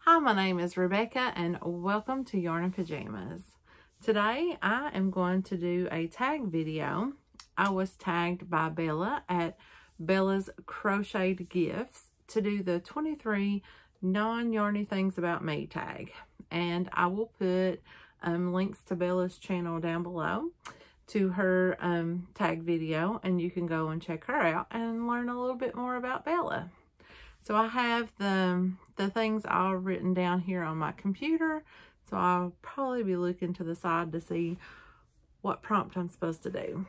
Hi, my name is Rebecca and welcome to Yarn and Pajamas. Today I am going to do a tag video. I was tagged by Bella at Bella's Crocheted Gifts to do the 23 non-yarny things about me tag. And I will put links to Bella's channel down below to her tag video, and you can go and check her out and learn a little bit more about Bella. So I have the things all written down here on my computer. So I'll probably be looking to the side to see what prompt I'm supposed to do.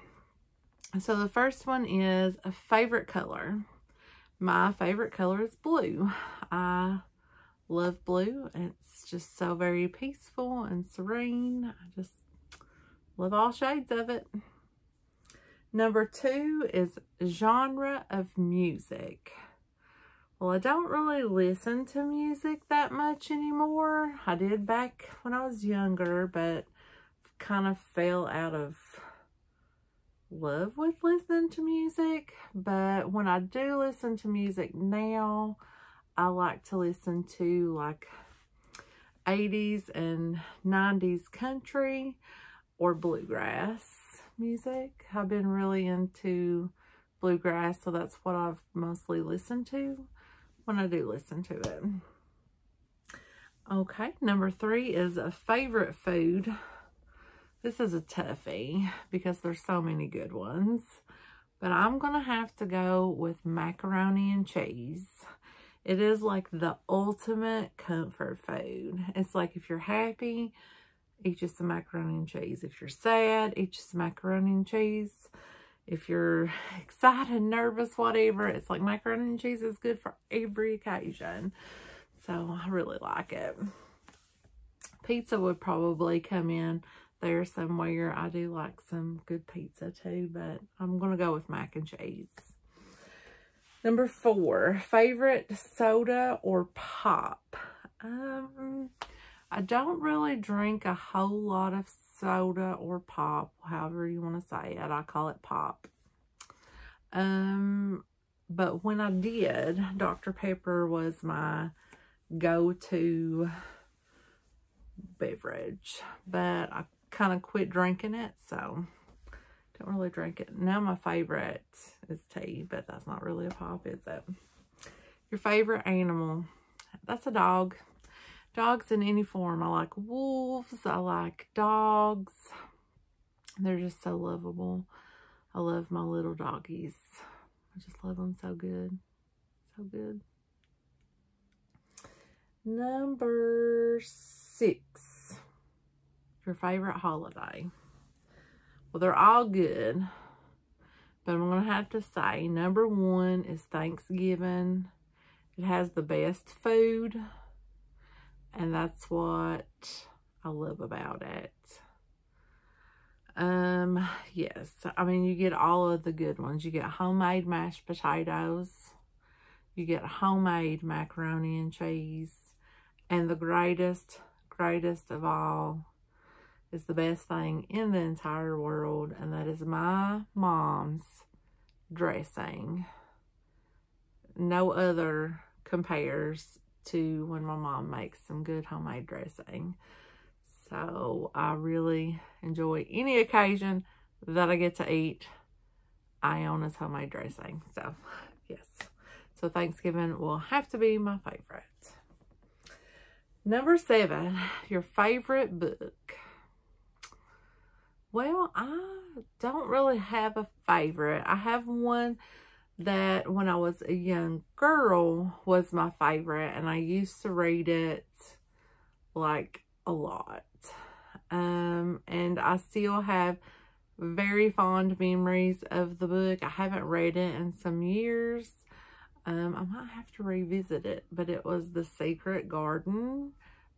So the first one is a favorite color. My favorite color is blue. I love blue. It's just so very peaceful and serene. I just love all shades of it. Number 2 is genre of music. Well, I don't really listen to music that much anymore. I did back when I was younger, but kind of fell out of love with listening to music. But when I do listen to music now, I like to listen to like 80s and 90s country or bluegrass music. I've been really into bluegrass, so that's what I've mostly listened to when I do listen to it. Okay, number 3 is a favorite food. This is a toughie because there's so many good ones, but I'm gonna have to go with macaroni and cheese. It is like the ultimate comfort food. It's like if you're happy, eat you some macaroni and cheese. If you're sad, eat you some macaroni and cheese. If you're excited, nervous, whatever, it's like macaroni and cheese is good for every occasion. So I really like it. Pizza would probably come in there somewhere. I do like some good pizza too, but I'm going to go with mac and cheese. Number 4, favorite soda or pop. I don't really drink a whole lot of soda or pop, however you want to say it. I call it pop. But when I did, Dr. Pepper was my go-to beverage. But I kind of quit drinking it, so don't really drink it. Now my favorite is tea, but that's not really a pop, is it? Your favorite animal. That's a dog. Dogs in any form. I like wolves. I like dogs. They're just so lovable. I love my little doggies. I just love them so good. So good. Number 6. Your favorite holiday. Well, they're all good, but I'm going to have to say number 1 is Thanksgiving. It has the best food. And that's what I love about it. Yes, I mean, you get all of the good ones. You get homemade mashed potatoes. You get homemade macaroni and cheese. And the greatest of all is the best thing in the entire world. And that is my mom's dressing. No other compares to when my mom makes some good homemade dressing. So I really enjoy any occasion that I get to eat Iona's homemade dressing. So yes, so Thanksgiving will have to be my favorite. Number 7, your favorite book. Well, I don't really have a favorite. I have one that when I was a young girl was my favorite, and I used to read it like a lot. And I still have very fond memories of the book. I haven't read it in some years. I might have to revisit it, but it was The Secret Garden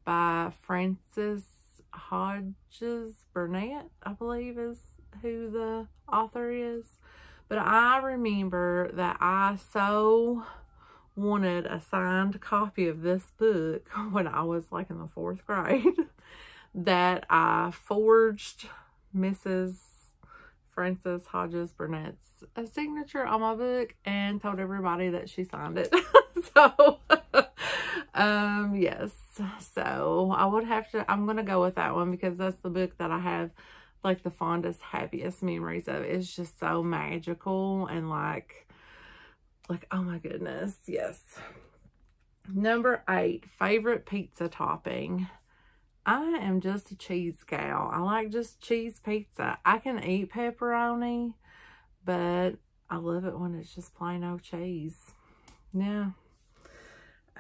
by Frances Hodges Burnett, I believe is who the author is. But I remember that I so wanted a signed copy of this book when I was like in the 4th grade that I forged Mrs. Frances Hodges Burnett's signature on my book and told everybody that she signed it. So Yes. So I would have to, I'm going to go with that one because that's the book that I have like the fondest, happiest memories of. It's just so magical and like, oh my goodness. Yes. Number 8, favorite pizza topping. I am just a cheese gal. I like just cheese pizza. I can eat pepperoni, but I love it when it's just plain old cheese. Yeah.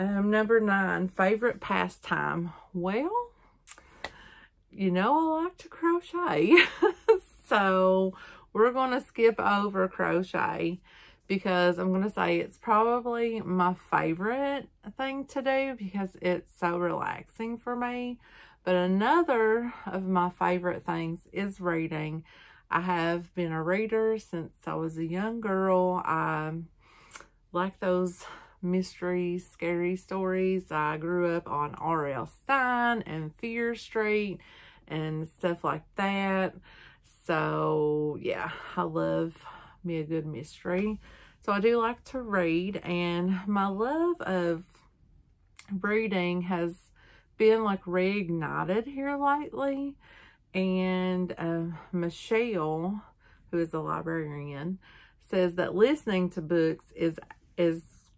Number 9, favorite pastime. Well, you know I like to crochet. So we're going to skip over crochet because I'm going to say it's probably my favorite thing to do because it's so relaxing for me. But another of my favorite things is reading. I have been a reader since I was a young girl. I like those mystery, scary stories. I grew up on R.L. Stine and Fear Street and stuff like that. So yeah, I love me a good mystery. So I do like to read, and my love of reading has been like reignited here lately. And Michelle, who is a librarian, says that listening to books is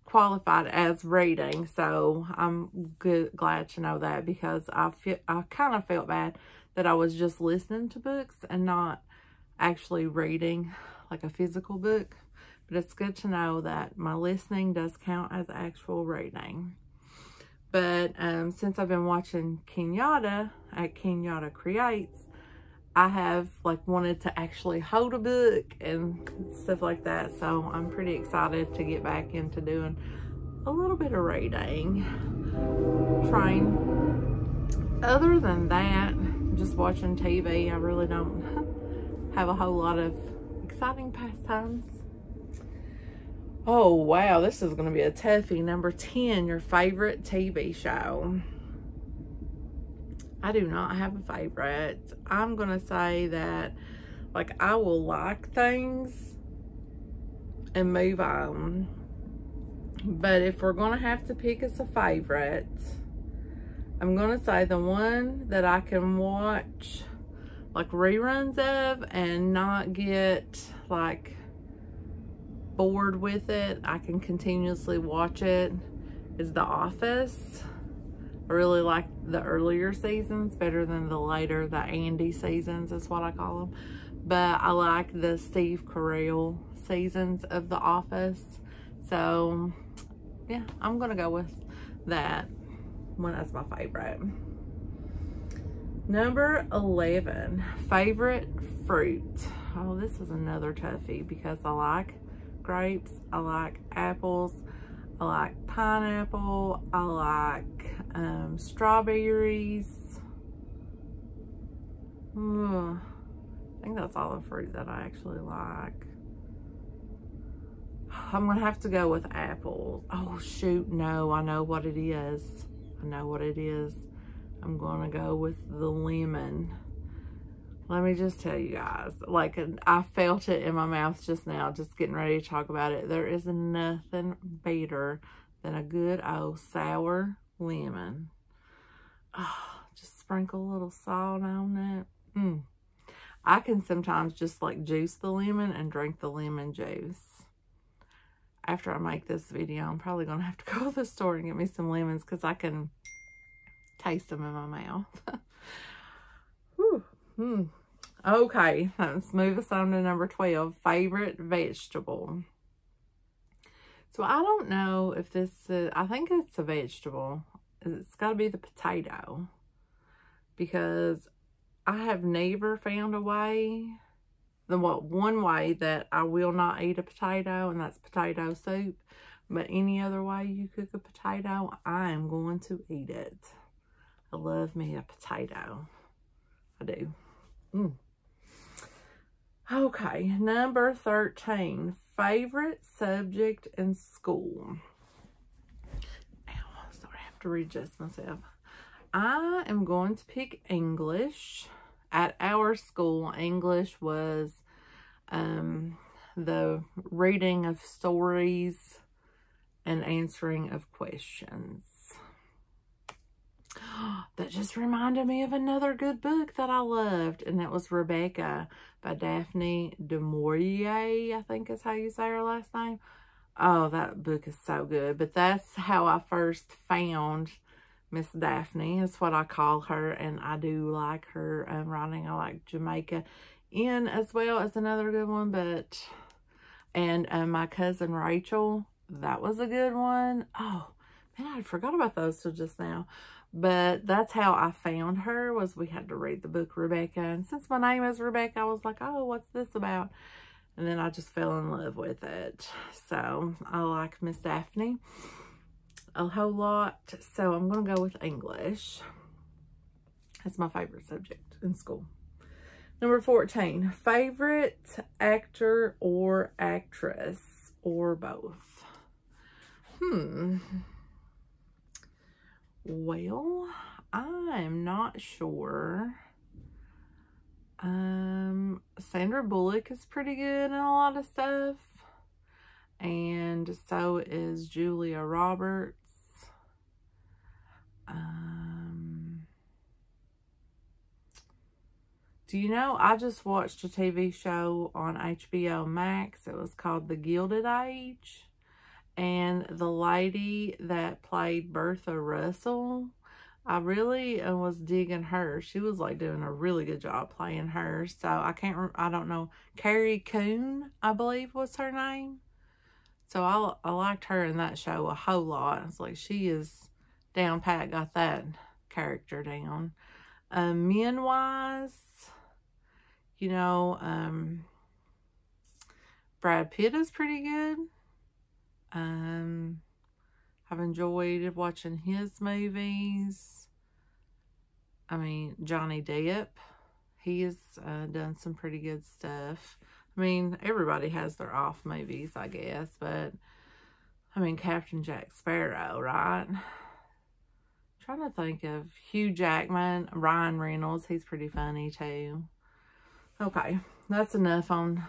qualified as reading. So I'm glad to know that, because I kind of felt bad that I was just listening to books and not actually reading like a physical book. But it's good to know that my listening does count as actual reading. But since I've been watching Kenyatta at Kenyatta Creates, I have like wanted to actually hold a book and stuff like that. So I'm pretty excited to get back into doing a little bit of reading. Trying. Other than that, just watching TV. I really don't have a whole lot of exciting pastimes. Oh, wow. This is going to be a toughie. Number 10, your favorite TV show. I do not have a favorite. I'm going to say that, like, I will like things and move on. But if we're going to have to pick as a favorite, I'm going to say the one that I can watch, like, reruns of and not get, like, bored with it. I can continuously watch it, is The Office. I really like the earlier seasons better than the later, the Andy seasons is what I call them. But I like the Steve Carell seasons of The Office. So, yeah, I'm going to go with that one as my favorite. Number 11, favorite fruit. Oh, this is another toughie because I like grapes, I like apples, I like pineapple, I like strawberries. I think that's all the fruit that I actually like. I'm gonna have to go with apples. Oh shoot, no, I know what it is. I know what it is. I'm gonna go with the lemon. Let me just tell you guys, like, I felt it in my mouth just now, just getting ready to talk about it. There is nothing better than a good old sour lemon. Oh, just sprinkle a little salt on it. I can sometimes just like juice the lemon and drink the lemon juice. After I make this video, I'm probably going to have to go to the store and get me some lemons because I can taste them in my mouth. Whew. Okay, let's move us on to number 12, favorite vegetable. So I don't know if this is, I think it's a vegetable. It's got to be the potato, because I have never found a way, one way that I will not eat a potato, and that's potato soup. But any other way you cook a potato, I am going to eat it. I love me a potato. I do. Okay, number 13, favorite subject in school. Ow, sorry, I have to readjust myself. I am going to pick English. At our school, English was the reading of stories and answering of questions. That just reminded me of another good book that I loved, and that was Rebecca by Daphne du Maurier, I think is how you say her last name. Oh, that book is so good. But that's how I first found Miss Daphne, is what I call her, and I do like her writing. I like Jamaica In as well as another good one, and My Cousin Rachel, that was a good one. Oh, man, I forgot about those till just now. But that's how I found her, was we had to read the book Rebecca. And since my name is Rebecca, I was like, oh, what's this about? And then I just fell in love with it. So I like Miss Daphne a whole lot. So I'm going to go with English. That's my favorite subject in school. Number 14, favorite actor or actress, or both? Well, I'm not sure. Sandra Bullock is pretty good in a lot of stuff. And so is Julia Roberts. Do you know, I just watched a TV show on HBO Max. It was called The Gilded Age. And the lady that played Bertha Russell, I really was digging her. She was like doing a really good job playing her. So I don't know. Carrie Coon, I believe was her name. So I liked her in that show a whole lot. It's like she is down pat, got that character down. Men-wise, you know, Brad Pitt is pretty good. I've enjoyed watching his movies. I mean, Johnny Depp, he has done some pretty good stuff. I mean, everybody has their off movies, I guess, but I mean, Captain Jack Sparrow, right? I'm trying to think of Hugh Jackman, Ryan Reynolds, he's pretty funny too. Okay, that's enough on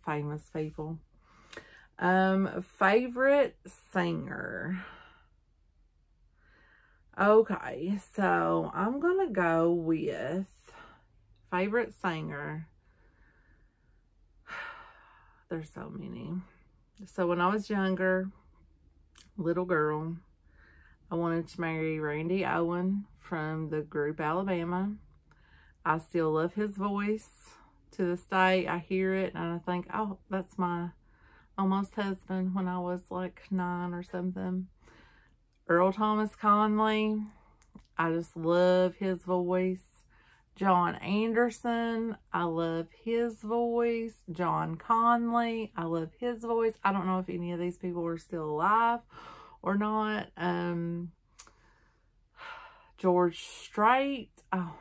famous people. Favorite singer. Okay, so I'm gonna go with favorite singer. There's so many. So when I was younger, little girl, I wanted to marry Randy Owen from the group Alabama. I still love his voice to this day. I hear it and I think, oh, that's my almost husband when I was like 9 or something. Earl Thomas Conley, I just love his voice. John Anderson, I love his voice. John Conley, I love his voice. I don't know if any of these people are still alive or not. George Strait, oh,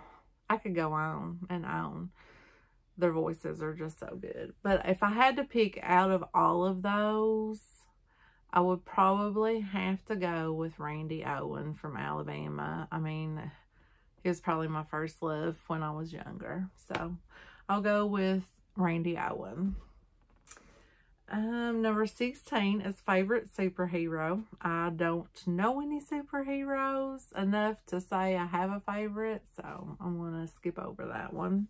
I could go on and on. Their voices are just so good. But if I had to pick out of all of those, I would probably have to go with Randy Owen from Alabama. I mean, he was probably my first love when I was younger. So I'll go with Randy Owen. Number 16 is favorite superhero. I don't know any superheroes enough to say I have a favorite, so I'm going to skip over that one.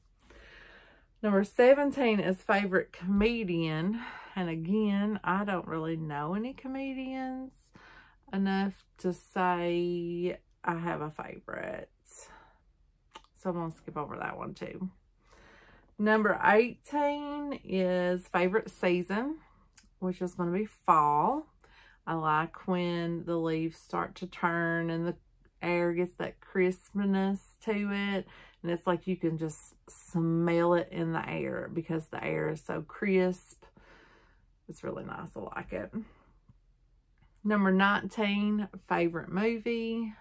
Number 17 is favorite comedian. And again, I don't really know any comedians enough to say I have a favorite. So I'm going to skip over that one too. Number 18 is favorite season, which is going to be fall. I like when the leaves start to turn and the air gets that crispness to it. And it's like you can just smell it in the air because the air is so crisp. It's really nice. I like it. Number 19, favorite movie.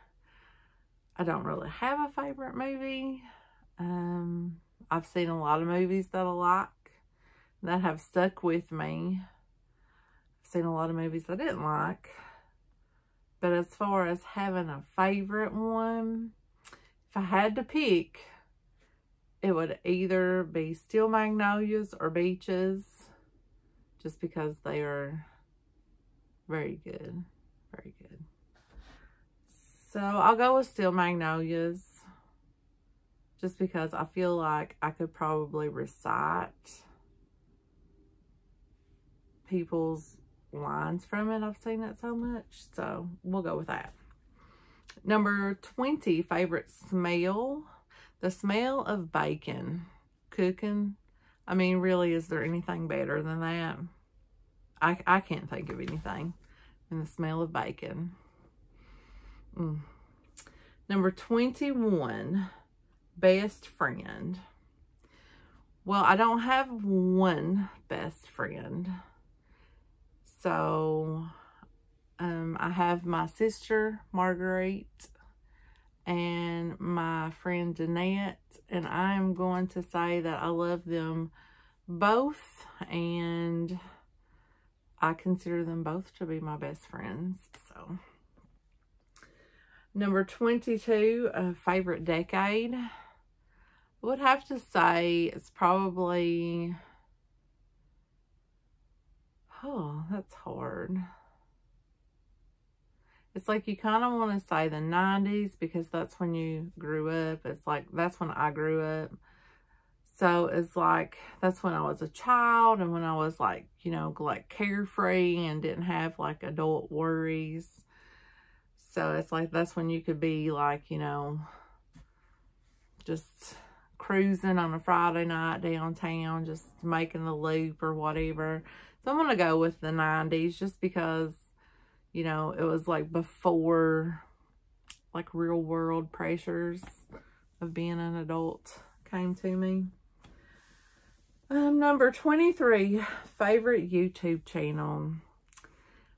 I don't really have a favorite movie. I've seen a lot of movies that I like that have stuck with me. I've seen a lot of movies I didn't like. But as far as having a favorite one, if I had to pick, it would either be Steel Magnolias or Beaches, just because they are very good. Very good. So I'll go with Steel Magnolias, just because I feel like I could probably recite people's lines from it. I've seen it so much, so we'll go with that. Number 20, favorite smell. The smell of bacon cooking. I mean, really, is there anything better than that? I can't think of anything. And the smell of bacon. Number 21, best friend. Well, I don't have one best friend. So, I have my sister, Marguerite, and my friend Jeanette, and I am going to say that I love them both, and I consider them both to be my best friends. So, number 22, favorite decade. I would have to say it's probably, oh, that's hard. It's like you kind of want to say the 90s because that's when you grew up. It's like, that's when I grew up. So it's like, that's when I was a child and when I was like, you know, like carefree and didn't have like adult worries. So it's like, that's when you could be like, you know, just cruising on a Friday night downtown, just making the loop or whatever. So I'm going to go with the 90s just because, you know, it was like before like real world pressures of being an adult came to me. Number 23, favorite YouTube channel.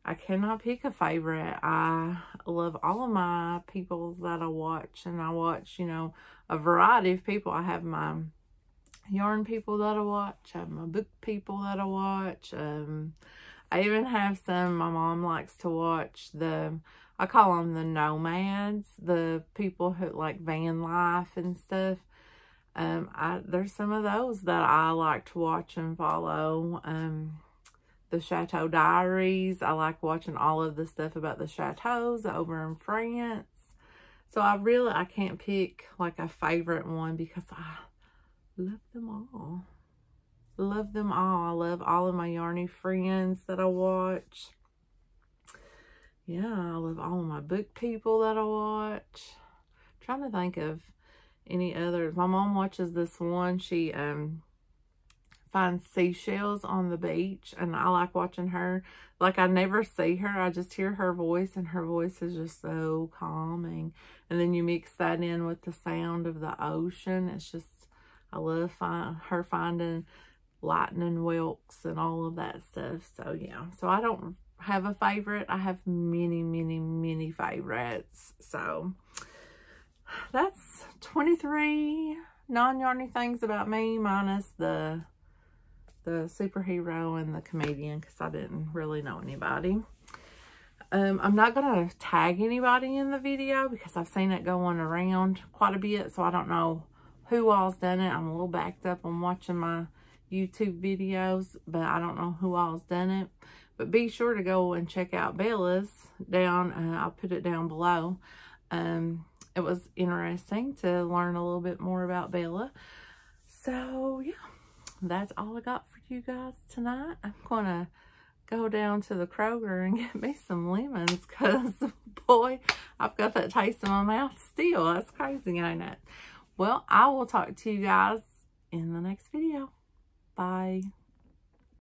I cannot pick a favorite. I love all of my people that I watch, and I watch, you know, a variety of people. I have my yarn people that I watch. I have my book people that I watch. I even have some, my mom likes to watch I call them the nomads, the people who like van life and stuff. There's some of those that I like to watch and follow. The Chateau Diaries. I like watching all of the stuff about the chateaus over in France. So I can't pick like a favorite one because I love them all. Love them all. I love all of my Yarny friends that I watch. Yeah, I love all of my book people that I watch. I'm trying to think of any others. My mom watches this one. She finds seashells on the beach, and I like watching her. Like, I never see her. I just hear her voice, and her voice is just so calming. And then you mix that in with the sound of the ocean. It's just, I love her finding lightning whelks and all of that stuff. So yeah, so I don't have a favorite. I have many favorites. So that's 23 non-yarny things about me, minus the superhero and the comedian, because I didn't really know anybody. I'm not going to tag anybody in the video because I've seen it going around quite a bit, so I don't know who all's done it. I'm a little backed up on watching my YouTube videos, but I don't know who all's done it. But be sure to go and check out Bella's down. I'll put it down below. It was interesting to learn a little bit more about Bella. So yeah, that's all I got for you guys tonight. I'm gonna go down to the Kroger and get me some lemons because boy, I've got that taste in my mouth still. That's crazy, ain't it? Well, I will talk to you guys in the next video. Bye.